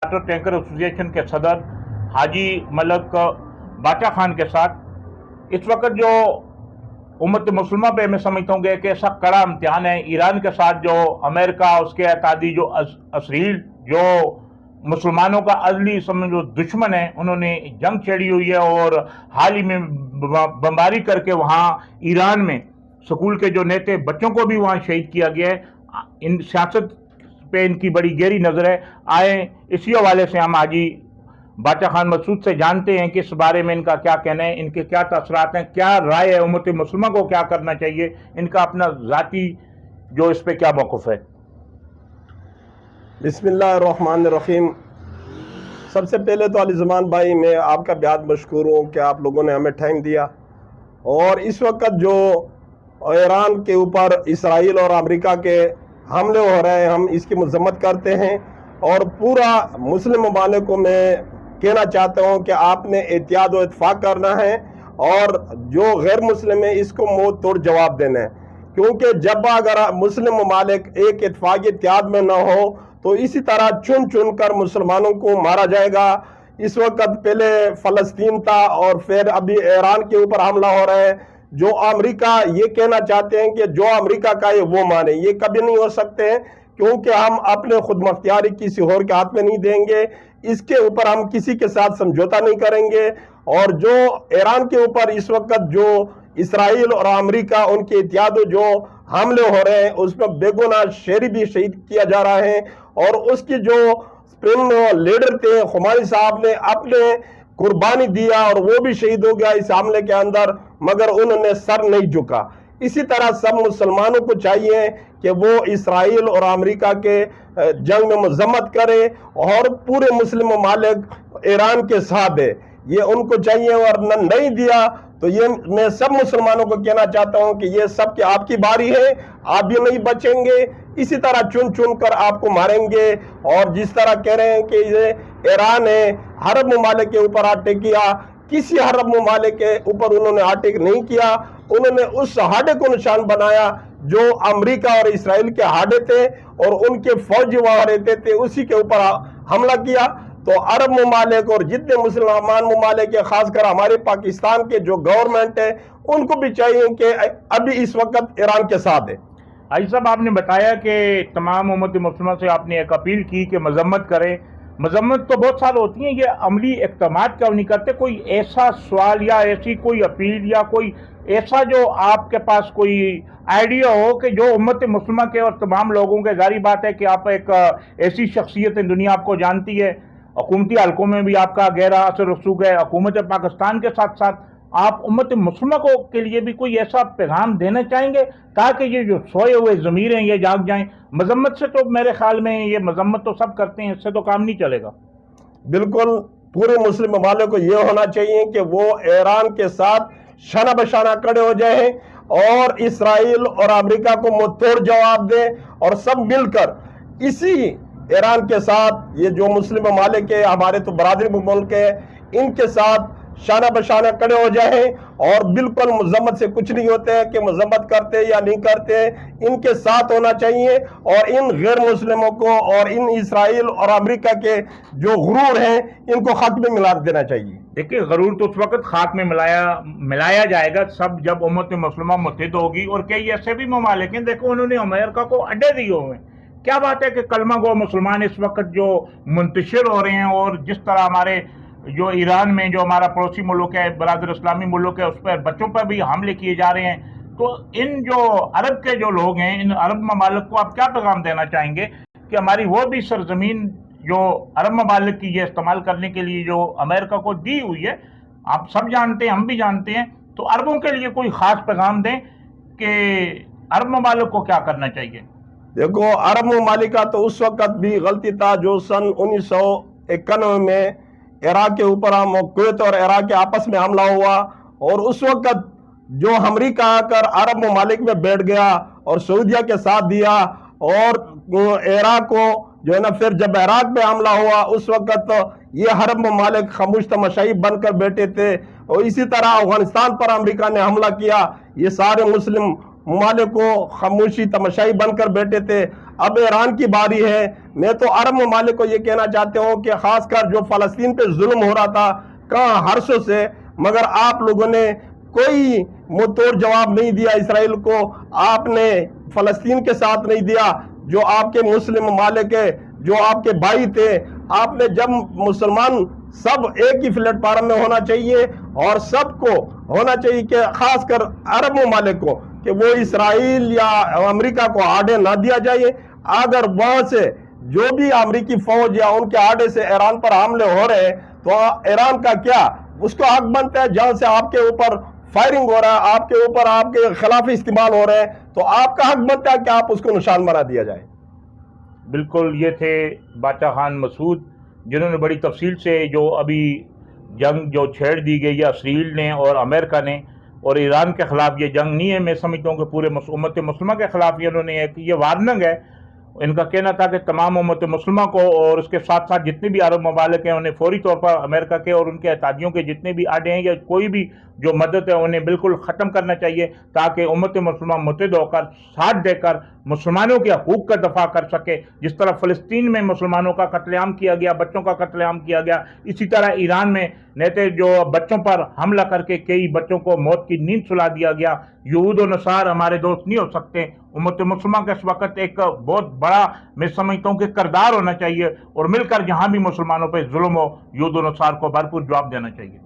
Water tanker association के सदर हाजी मलक बाचा खान के साथ इस वक्त जो उम्मत मुसलमान पे मैं समझता हूँ कि ऐसा कड़ा इम्तिहान है ईरान के साथ जो अमेरिका उसके अतादी जो असरील जो मुसलमानों का अजली समझ जो दुश्मन है उन्होंने जंग छेड़ी हुई है और हाल ही में बमबारी करके वहाँ ईरान में स्कूल के जो नेते बच्चों को भी वहाँ शहीद किया गया है। इन सियासत पे इनकी बड़ी गहरी नज़र है। आए इसी हवाले से हम हाजी बाचा खान मसूद से जानते हैं कि इस बारे में इनका क्या कहना है, इनके क्या तसरात हैं, क्या राय है, उम्मत मुसलमान को क्या करना चाहिए, इनका अपना ज़ाती जो इस पे क्या मौक़िफ़ है। बिस्मिल्लाहिर्रहमानिर्रहीम। सबसे पहले तो अली ज़मान भाई मैं आपका बेहद मशकूर हूँ कि आप लोगों ने हमें टाइम दिया। और इस वक्त जो ईरान के ऊपर इसराइल और अमेरिका के हमले हो रहे हैं हम इसकी मज़म्मत करते हैं और पूरा मुस्लिम ममालिक को मैं कहना चाहता हूँ कि आपने एहतियात व इत्फाक करना है और जो गैर मुस्लिम है इसको मुँह तोड़ जवाब देना है, क्योंकि जब अगर मुस्लिम ममालिक एक इत्फाक़ी इत्तेहाद में न हो तो इसी तरह चुन चुन कर मुसलमानों को मारा जाएगा। इस वक्त पहले फ़लस्तीन था और फिर अभी ईरान के ऊपर हमला हो रहा है। जो अमेरिका ये कहना चाहते हैं कि जो अमेरिका का है वो माने, ये कभी नहीं हो सकते हैं, क्योंकि हम अपने खुद मुख्तियारी किसी और के हाथ में नहीं देंगे। इसके ऊपर हम किसी के साथ समझौता नहीं करेंगे। और जो ईरान के ऊपर इस वक्त जो इसराइल और अमेरिका उनके इत्तेहाद जो हमले हो रहे हैं उसमें बेगुनाह शहरी भी शहीद किया जा रहा है। और उसकी जो स्प्रिंग लीडर थे खुमानी साहब ने अपने कुर्बानी दिया और वो भी शहीद हो गया इस हमले के अंदर, मगर उन्होंने सर नहीं झुका। इसी तरह सब मुसलमानों को चाहिए कि वो इसराइल और अमेरिका के जंग में मजम्मत करे और पूरे मुस्लिम ममालिक ईरान के साथ है, ये उनको चाहिए। और नहीं दिया तो ये मैं सब मुसलमानों को कहना चाहता हूँ कि ये सब की आपकी बारी है, आप भी नहीं बचेंगे। इसी तरह चुन चुन कर आपको मारेंगे। और जिस तरह कह रहे हैं कि ये ईरान है अरब ममालिक के ऊपर अटैक किया, किसी अरब ममालिक के ऊपर उन्होंने अटैक नहीं किया। उन्होंने उस हाडे को निशान बनाया जो अमेरिका और इसराइल के हाडे थे और उनके फौजी वहां रहते थे, उसी के ऊपर हमला किया। तो अरब ममालिक और जितने मुसलमान ममालिक है, खासकर हमारे पाकिस्तान के जो गवर्नमेंट है उनको भी चाहिए कि अभी इस वक्त ईरान के साथ है। हाजी साहब, आपने बताया कि तमाम उम्मत मुसलमान से आपने एक अपील की कि मजम्मत करें। मजम्मत तो बहुत साल होती हैं, ये अमली इक़दामात क्यों नहीं करते? कोई ऐसा सवाल या ऐसी कोई अपील या कोई ऐसा जो आपके पास कोई आइडिया हो कि जो उम्मत मुसलमान के और तमाम लोगों के, जारी बात है कि आप एक ऐसी शख्सियत है, दुनिया आपको जानती है, हुकूमती हलकों में भी आपका गहरा असर रसूख है, हुकूमत पाकिस्तान के साथ साथ आप उम्मत मुसलमान को के लिए भी कोई ऐसा पैगाम देना चाहेंगे ताकि ये जो सोए हुए ज़मीर हैं ये जाग जाएं? मजम्मत से तो मेरे ख्याल में ये मजम्मत तो सब करते हैं, इससे तो काम नहीं चलेगा। बिल्कुल, पूरे मुस्लिम ममालिक को ये होना चाहिए कि वो ईरान के साथ शाना बशाना खड़े हो जाए और इसराइल और अमेरिका को मुंह तोड़ जवाब दें और सब मिलकर इसी ईरान के साथ ये जो मुस्लिम ममालिक है हमारे तो बरादरी मुल्क है, इनके साथ शाना बशाना खड़े हो जाए। और बिल्कुल मजम्मत से कुछ नहीं होते हैं कि मजम्मत करते या नहीं करते, इनके साथ होना चाहिए। और इन गैर मुस्लिमों को और इन इसराइल और अमेरिका के जो गुरूर हैं इनको खाक में मिला देना चाहिए। देखिए, गरूर तो उस वक्त खाक में मिलाया जाएगा सब जब उम्मत मुसलमान मुत्तहिद होगी। और कई ऐसे भी ममालिक हैं, देखो उन्होंने अमेरिका को अड्डे दिए हुए हैं। क्या बात है कि कलमा गो मुसलमान इस वक्त जो मुंतशिर हो रहे हैं और जिस तरह हमारे जो ईरान में जो हमारा पड़ोसी मुल्क है, बरादर इस्लामी मुल्क है, उस पर बच्चों पर भी हमले किए जा रहे हैं। तो इन जो अरब के जो लोग हैं, इन अरब ममालिक को आप क्या पैगाम देना चाहेंगे कि हमारी वो भी सरजमीन जो अरब ममालिक की ये इस्तेमाल करने के लिए जो अमेरिका को दी हुई है, आप सब जानते हैं, हम भी जानते हैं, तो अरबों के लिए कोई ख़ास पैगाम दें कि अरब ममालिक को क्या करना चाहिए? देखो, अरब ममालिक का तो उस वक्त भी गलती था जो सन 1991 में इराक के ऊपर कुवैत और इराक के आपस में हमला हुआ। और उस वक्त जो अमेरिका आकर अरब ममालिक में बैठ गया और सऊदिया के साथ दिया और इराक को जो है ना, फिर जब इराक पे हमला हुआ उस वक्त ये अरब ममालिक खामोश तमाशाई बनकर बैठे थे। और इसी तरह अफगानिस्तान पर अमेरिका ने हमला किया, ये सारे मुस्लिम ممالک کو خاموشی تماشائی بن کر بیٹھے تھے. اب ایران کی باری ہے. میں تو عرب ممالک کو یہ کہنا چاہتا ہوں کہ خاص کر جو فلسطین پہ ظلم ہو رہا تھا کہاں ہرسوں سے، مگر آپ لوگوں نے کوئی منہ توڑ جواب نہیں دیا اسرائیل کو. آپ نے فلسطین کے ساتھ نہیں دیا جو آپ کے مسلم ممالک ہے، جو آپ کے بھائی تھے. آپ نے جب مسلمان سب ایک ہی پلیٹ فارم میں ہونا چاہیے، اور سب کو ہونا چاہیے کہ خاص کر عرب ممالک کو کہ وہ اسرائیل یا امریکہ کو آڑے نہ دیا جائے. اگر وہاں سے جو بھی امریکی فوج یا ان کے آڑے سے ایران پر حملے ہو رہے ہیں تو ایران کا کیا، اس کو حق بنتا ہے جہاں سے آپ کے اوپر فائرنگ ہو رہا ہے، آپ کے اوپر آپ کے خلاف استعمال ہو رہے ہیں، تو آپ کا حق بنتا ہے کہ آپ اس کو نشان بنا دیا جائے. بالکل. یہ تھے باچا خان مسعود، جنہوں نے بڑی تفصیل سے جو ابھی جنگ جو چھیڑ دی گئی ہے اسرائیل نے اور امریکہ نے، اور ایران کے خلاف یہ جنگ نہیں ہے، میں سمجھتا ہوں کہ پورے امت مسلمہ کے خلاف یہ انہوں نے یہ وارننگ ہے. ان کا کہنا تھا کہ تمام امت مسلمہ کو اور اس کے ساتھ ساتھ جتنے بھی عرب ممالک ہیں انہیں فوری طور پر امریکہ کے اور ان کے اتحادیوں کے جتنے بھی آڑے ہیں یا کوئی بھی جو مدد ہے انہیں بالکل ختم کرنا چاہیے، تاکہ امت مسلمہ متحد ہو کر ساتھ دے کر مسلمانوں کے حقوق کا دفاع کر سکے. جس طرح فلسطین میں مسلمانوں کا قتل عام کیا گیا، بچوں کا قتل عام کیا گیا، اسی طرح ایران میں نیتے جو بچوں پر حملہ کر کے کئی بچوں کو موت کی نیند سلا دیا گیا. یہود و نصارہ ہمارے دوست نہیں ہو سکتے. امت مسلمہ کا اس وقت ایک بہت بڑا میں سمجھتا ہوں کہ کردار ہونا چاہیے، اور مل کر جہاں بھی مسلمانوں پہ ظلم ہو یہود و نصارہ کو بھرپور جواب دینا چاہیے.